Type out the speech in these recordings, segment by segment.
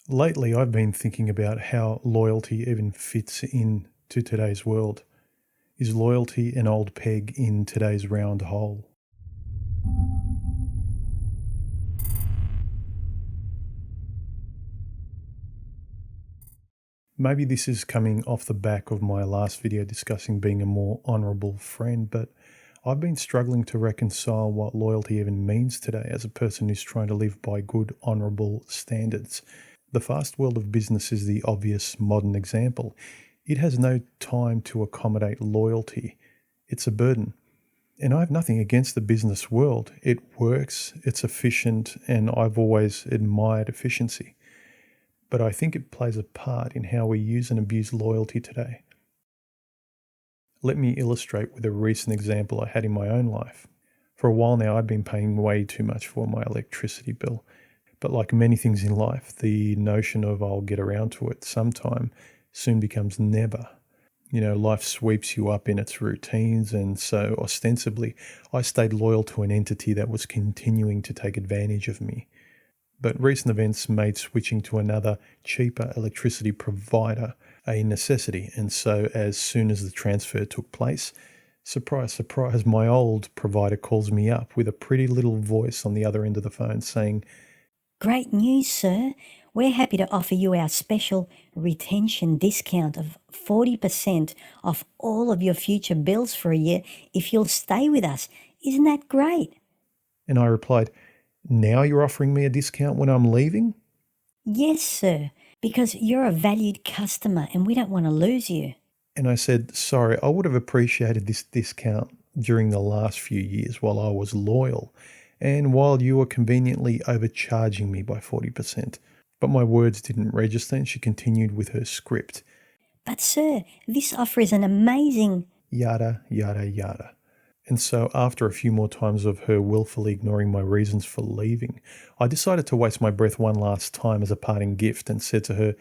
Lately, I've been thinking about how loyalty even fits in to today's world. Is loyalty an old peg in today's round hole? Maybe this is coming off the back of my last video discussing being a more honourable friend, but I've been struggling to reconcile what loyalty even means today as a person who's trying to live by good, honourable standards. The fast world of business is the obvious modern example. It has no time to accommodate loyalty. It's a burden. And I have nothing against the business world. It works, it's efficient, and I've always admired efficiency. But I think it plays a part in how we use and abuse loyalty today. Let me illustrate with a recent example I had in my own life. For a while now, I've been paying way too much for my electricity bill. But like many things in life, the notion of I'll get around to it sometime soon becomes never. Life sweeps you up in its routines, and so ostensibly, I stayed loyal to an entity that was continuing to take advantage of me. But recent events made switching to another, cheaper electricity provider a necessity, and so as soon as the transfer took place, surprise, surprise, my old provider calls me up with a pretty little voice on the other end of the phone saying, Great news, sir. We're happy to offer you our special retention discount of 40% off all of your future bills for a year if you'll stay with us. Isn't that great? and I replied, now you're offering me a discount when I'm leaving? Yes, sir, because you're a valued customer and we don't want to lose you. And I said, sorry, I would have appreciated this discount during the last few years while I was loyal and while you were conveniently overcharging me by 40%. But my words didn't register and she continued with her script. But, sir, this offer is an amazing... Yada, yada, yada. And so after a few more times of her willfully ignoring my reasons for leaving, I decided to waste my breath one last time as a parting gift and said to her,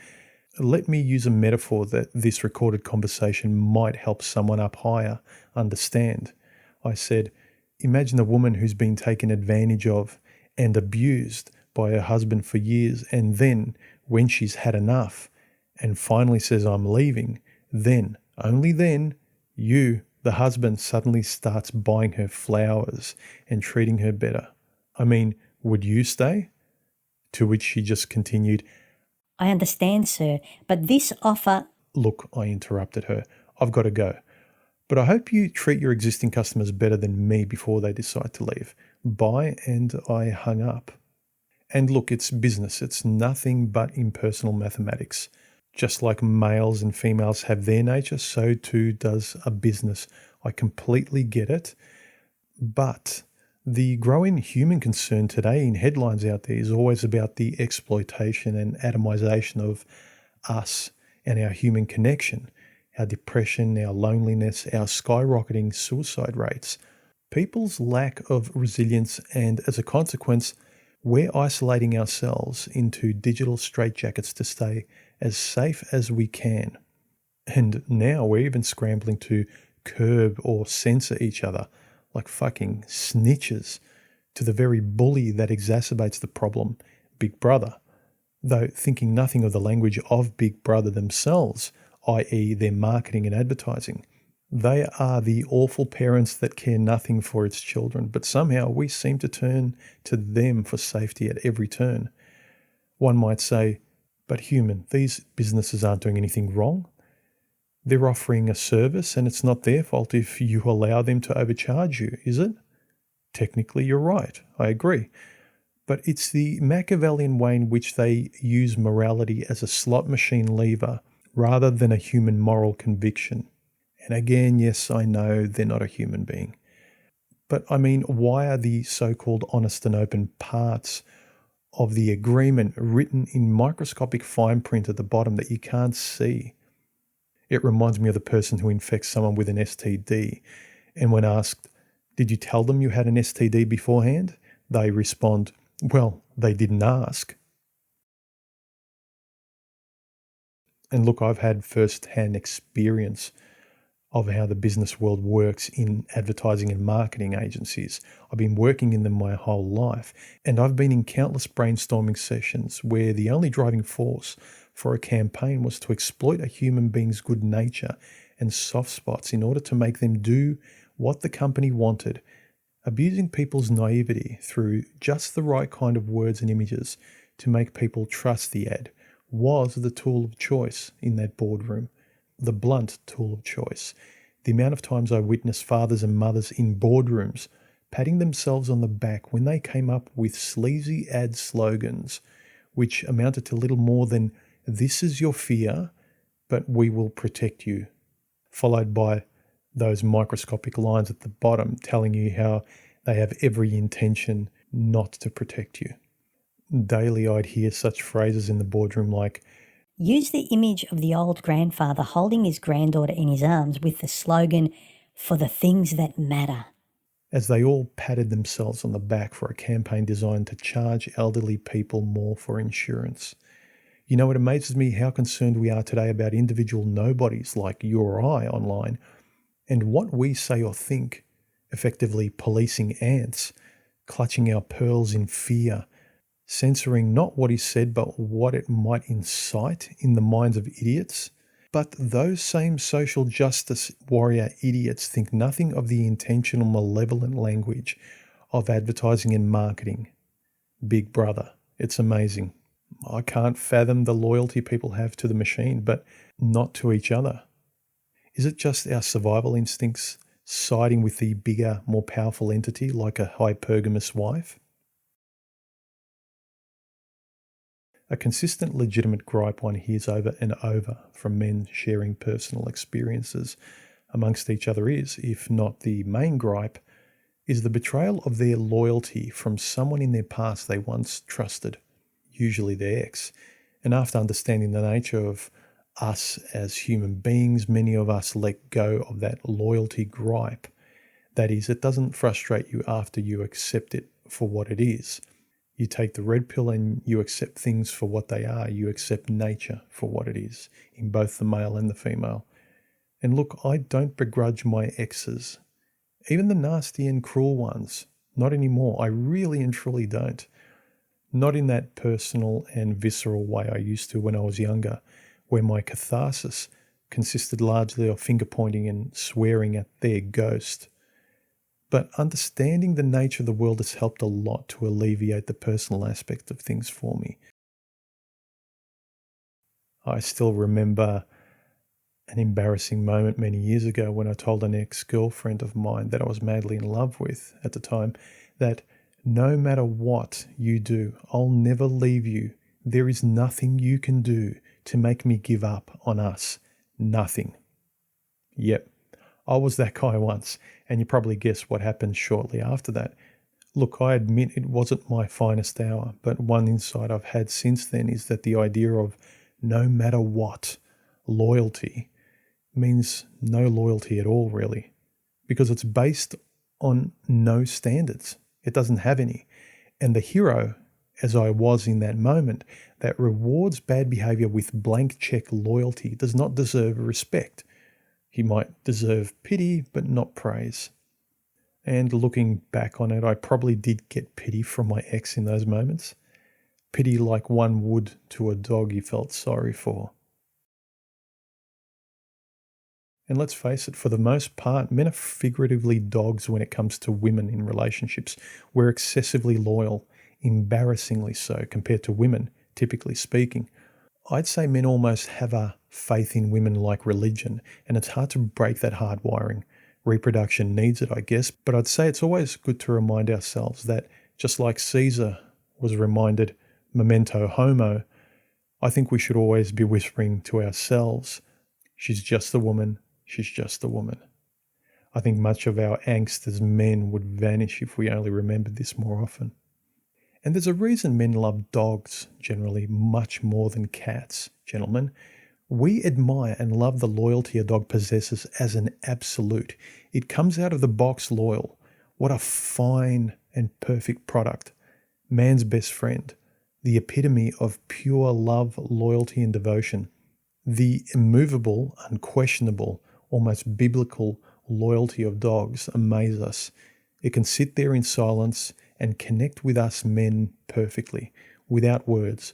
let me use a metaphor that this recorded conversation might help someone up higher understand. I said, imagine a woman who's been taken advantage of and abused by her husband for years, and then, when she's had enough and finally says, I'm leaving, then, only then, you, the husband, suddenly starts buying her flowers and treating her better. I mean, would you stay? To which she just continued, I understand, sir, but this offer... Look, I interrupted her, I've got to go. But I hope you treat your existing customers better than me before they decide to leave. Bye, and I hung up. And look, it's business. It's nothing but impersonal mathematics. Just like males and females have their nature, so too does a business. I completely get it. But the growing human concern today in headlines out there is always about the exploitation and atomization of us and our human connection, our depression, our loneliness, our skyrocketing suicide rates, people's lack of resilience, and as a consequence, we're isolating ourselves into digital straitjackets to stay as safe as we can. And now we're even scrambling to curb or censor each other like fucking snitches to the very bully that exacerbates the problem, Big Brother, though thinking nothing of the language of Big Brother themselves, i.e. their marketing and advertising. They are the awful parents that care nothing for its children, but somehow we seem to turn to them for safety at every turn. One might say, but human, these businesses aren't doing anything wrong. They're offering a service and it's not their fault if you allow them to overcharge you, is it? Technically, you're right. I agree. But it's the Machiavellian way in which they use morality as a slot machine lever rather than a human moral conviction. And again, yes, I know they're not a human being. But I mean, why are the so-called honest and open parts of the agreement written in microscopic fine print at the bottom that you can't see? It reminds me of the person who infects someone with an STD, and when asked, did you tell them you had an STD beforehand? They respond, well, they didn't ask. And look, I've had first-hand experience of how the business world works in advertising and marketing agencies. I've been working in them my whole life, and I've been in countless brainstorming sessions where the only driving force for a campaign was to exploit a human being's good nature and soft spots in order to make them do what the company wanted. Abusing people's naivety through just the right kind of words and images to make people trust the ad was the tool of choice in that boardroom. The blunt tool of choice. The amount of times I witnessed fathers and mothers in boardrooms patting themselves on the back when they came up with sleazy ad slogans, which amounted to little more than, "This is your fear, but we will protect you," followed by those microscopic lines at the bottom telling you how they have every intention not to protect you. Daily I'd hear such phrases in the boardroom like, Use the image of the old grandfather holding his granddaughter in his arms with the slogan, "For the things that matter," as they all patted themselves on the back for a campaign designed to charge elderly people more for insurance. You know, it amazes me how concerned we are today about individual nobodies like you or I online and what we say or think, effectively policing ants, clutching our pearls in fear, censoring not what is said but what it might incite in the minds of idiots. But those same social justice warrior idiots think nothing of the intentional malevolent language of advertising and marketing. Big brother, it's amazing. I can't fathom the loyalty people have to the machine, but not to each other. Is it just our survival instincts siding with the bigger, more powerful entity like a hypergamous wife? A consistent, legitimate gripe one hears over and over from men sharing personal experiences amongst each other is, if not the main gripe, is the betrayal of their loyalty from someone in their past they once trusted, usually their ex. And after understanding the nature of us as human beings, many of us let go of that loyalty gripe. That is, it doesn't frustrate you after you accept it for what it is. You take the red pill and you accept things for what they are. You accept nature for what it is, in both the male and the female. And look, I don't begrudge my exes, even the nasty and cruel ones. Not anymore. I really and truly don't. Not in that personal and visceral way I used to when I was younger, where my catharsis consisted largely of finger pointing and swearing at their ghost. But understanding the nature of the world has helped a lot to alleviate the personal aspect of things for me. I still remember an embarrassing moment many years ago when I told an ex-girlfriend of mine that I was madly in love with at the time that no matter what you do, I'll never leave you. There is nothing you can do to make me give up on us. Nothing. Yep, I was that guy once, and you probably guess what happened shortly after that. Look, I admit it wasn't my finest hour, but one insight I've had since then is that the idea of no matter what loyalty means no loyalty at all, really, because it's based on no standards. It doesn't have any. And the hero, as I was in that moment, that rewards bad behavior with blank check loyalty does not deserve respect. He might deserve pity, but not praise. And looking back on it, I probably did get pity from my ex in those moments. Pity like one would to a dog you felt sorry for. And let's face it, for the most part, men are figuratively dogs when it comes to women in relationships. We're excessively loyal, embarrassingly so, compared to women, typically speaking. I'd say men almost have a faith in women like religion, and it's hard to break that hard wiring. Reproduction needs it, I guess, but I'd say it's always good to remind ourselves that, just like Caesar was reminded, memento homo, I think we should always be whispering to ourselves, she's just a woman, she's just a woman. I think much of our angst as men would vanish if we only remembered this more often. And there's a reason men love dogs generally much more than cats, gentlemen. We admire and love the loyalty a dog possesses as an absolute. It comes out of the box loyal. What a fine and perfect product. Man's best friend. The epitome of pure love, loyalty and devotion. The immovable, unquestionable, almost biblical loyalty of dogs amaze us. It can sit there in silence and connect with us men perfectly, without words.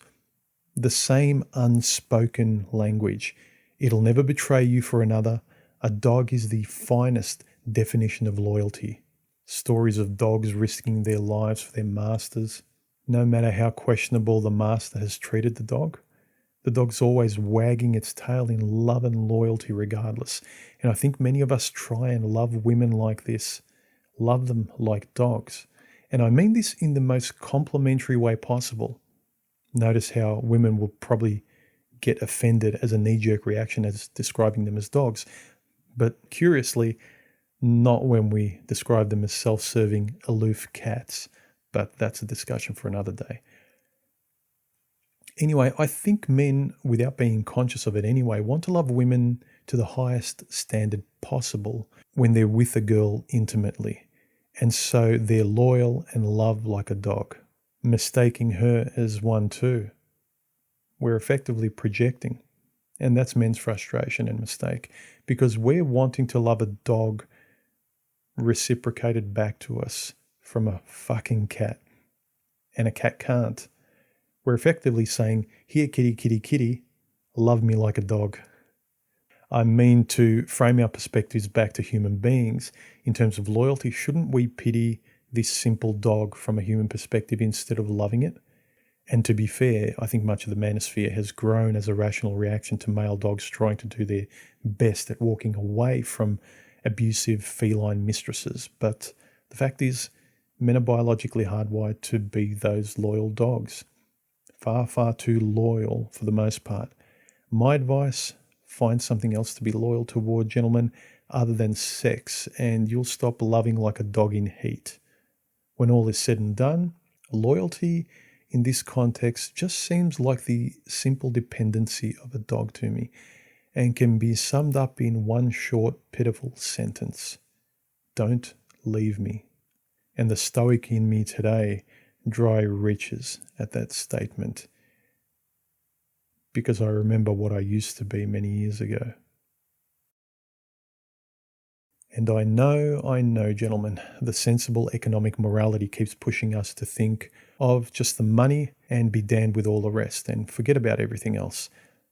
The same unspoken language. It'll never betray you for another. A dog is the finest definition of loyalty. Stories of dogs risking their lives for their masters. No matter how questionable the master has treated the dog's always wagging its tail in love and loyalty regardless. And I think many of us try and love women like this, love them like dogs. And I mean this in the most complimentary way possible. Notice how women will probably get offended as a knee-jerk reaction as describing them as dogs. But curiously, not when we describe them as self-serving, aloof cats. But that's a discussion for another day. Anyway, I think men, without being conscious of it anyway, want to love women to the highest standard possible when they're with a girl intimately. And so they're loyal and love like a dog, mistaking her as one too. We're effectively projecting. And that's men's frustration and mistake, because we're wanting to love a dog reciprocated back to us from a fucking cat. And a cat can't. We're effectively saying, here, kitty, kitty, kitty, love me like a dog. I mean, to frame our perspectives back to human beings in terms of loyalty, shouldn't we pity this simple dog from a human perspective instead of loving it? And to be fair, I think much of the manosphere has grown as a rational reaction to male dogs trying to do their best at walking away from abusive feline mistresses. But the fact is, men are biologically hardwired to be those loyal dogs. Far, far too loyal for the most part. My advice, find something else to be loyal toward, gentlemen, other than sex, and you'll stop loving like a dog in heat. When all is said and done, loyalty in this context just seems like the simple dependency of a dog to me, and can be summed up in one short, pitiful sentence. Don't leave me. And the stoic in me today dry reaches at that statement, because I remember what I used to be many years ago. And I know, gentlemen, the sensible economic morality keeps pushing us to think of just the money and be damned with all the rest and forget about everything else.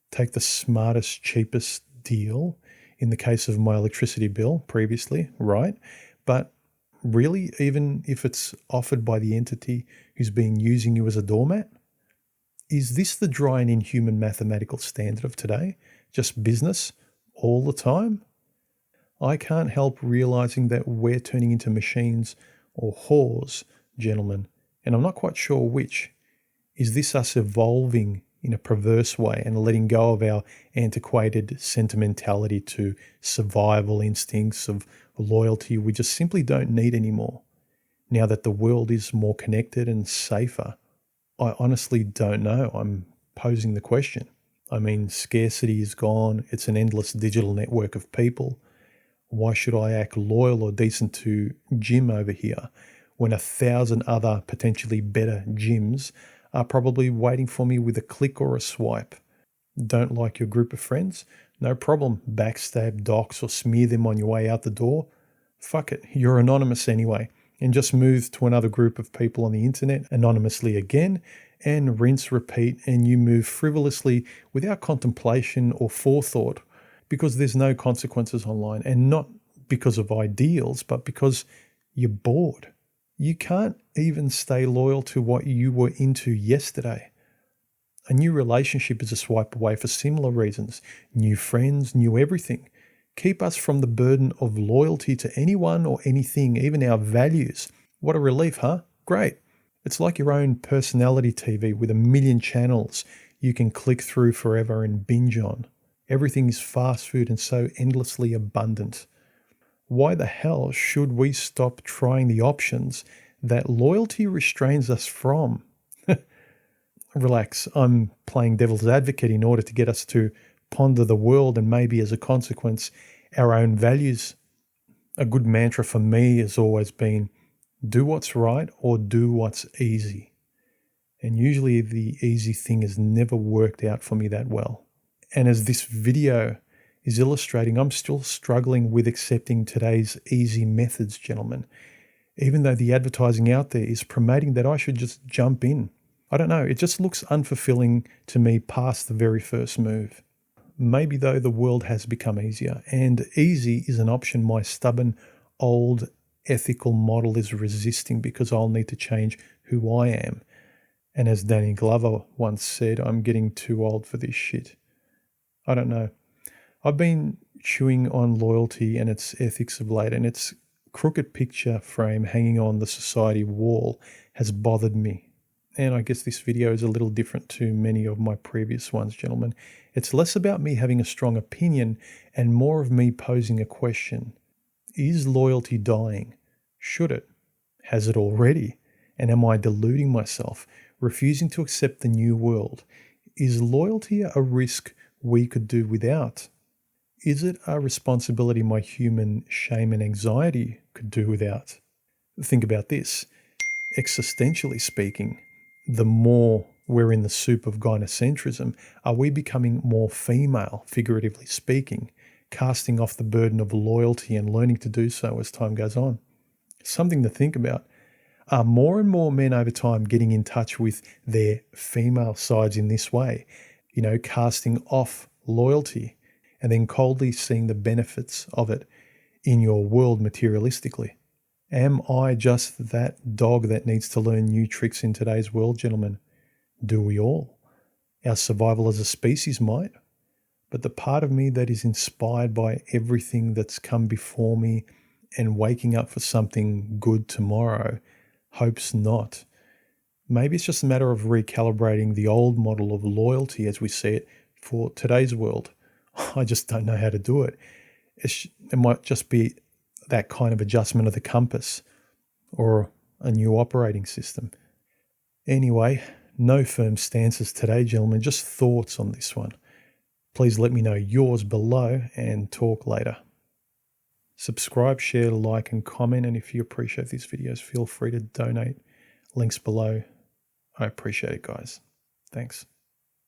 Take the smartest, cheapest deal in the case of my electricity bill previously, right? But really, even if it's offered by the entity who's been using you as a doormat? Is this the dry and inhuman mathematical standard of today? Just business all the time? I can't help realizing that we're turning into machines or whores, gentlemen, and I'm not quite sure which. Is this us evolving in a perverse way and letting go of our antiquated sentimentality to survival instincts of loyalty we just simply don't need anymore? Now that the world is more connected and safer, I honestly don't know. I'm posing the question. I mean, scarcity is gone. It's an endless digital network of people. Why should I act loyal or decent to Jim over here when 1,000 other potentially better Jims are probably waiting for me with a click or a swipe? Don't like your group of friends? No problem. Backstab, dox, or smear them on your way out the door? Fuck it. You're anonymous anyway. And just move to another group of people on the internet anonymously again, and rinse, repeat, and you move frivolously without contemplation or forethought, because there's no consequences online, and not because of ideals, but because you're bored. You can't even stay loyal to what you were into yesterday. A new relationship is a swipe away for similar reasons. New friends, new everything. Keep us from the burden of loyalty to anyone or anything, even our values. What a relief, huh? Great. It's like your own personality TV with 1,000,000 channels you can click through forever and binge on. Everything is fast food and so endlessly abundant. Why the hell should we stop trying the options that loyalty restrains us from? Relax, I'm playing devil's advocate in order to get us to ponder the world and maybe as a consequence our own values. A good mantra for me has always been, do what's right or do what's easy. And usually the easy thing has never worked out for me that well. And as this video is illustrating I'm still struggling with accepting today's easy methods, gentlemen, even though the advertising out there is promoting that I should just jump in. I don't know, it just looks unfulfilling to me past the very first move. Maybe though the world has become easier, and easy is an option my stubborn old ethical model is resisting because I'll need to change who I am. And as Danny Glover once said, I'm getting too old for this shit. I don't know. I've been chewing on loyalty and its ethics of late, and its crooked picture frame hanging on the society wall has bothered me. And I guess this video is a little different to many of my previous ones, gentlemen. It's less about me having a strong opinion and more of me posing a question. Is loyalty dying? Should it? Has it already? And am I deluding myself, refusing to accept the new world? Is loyalty a risk we could do without? Is it a responsibility my human shame and anxiety could do without? Think about this. Existentially speaking, the more we're in the soup of gynocentrism, are we becoming more female, figuratively speaking, casting off the burden of loyalty and learning to do so as time goes on? Something to think about. Are more and more men over time getting in touch with their female sides in this way? Casting off loyalty and then coldly seeing the benefits of it in your world materialistically. Am I just that dog that needs to learn new tricks in today's world, gentlemen? Do we all? Our survival as a species might. But the part of me that is inspired by everything that's come before me and waking up for something good tomorrow hopes not. Maybe it's just a matter of recalibrating the old model of loyalty as we see it for today's world. I just don't know how to do it. It might just be that kind of adjustment of the compass or a new operating system. Anyway, no firm stances today, gentlemen, just thoughts on this one. Please let me know yours below and talk later. Subscribe, share, like and comment, and if you appreciate these videos, feel free to donate. Links below. I appreciate it, guys. Thanks.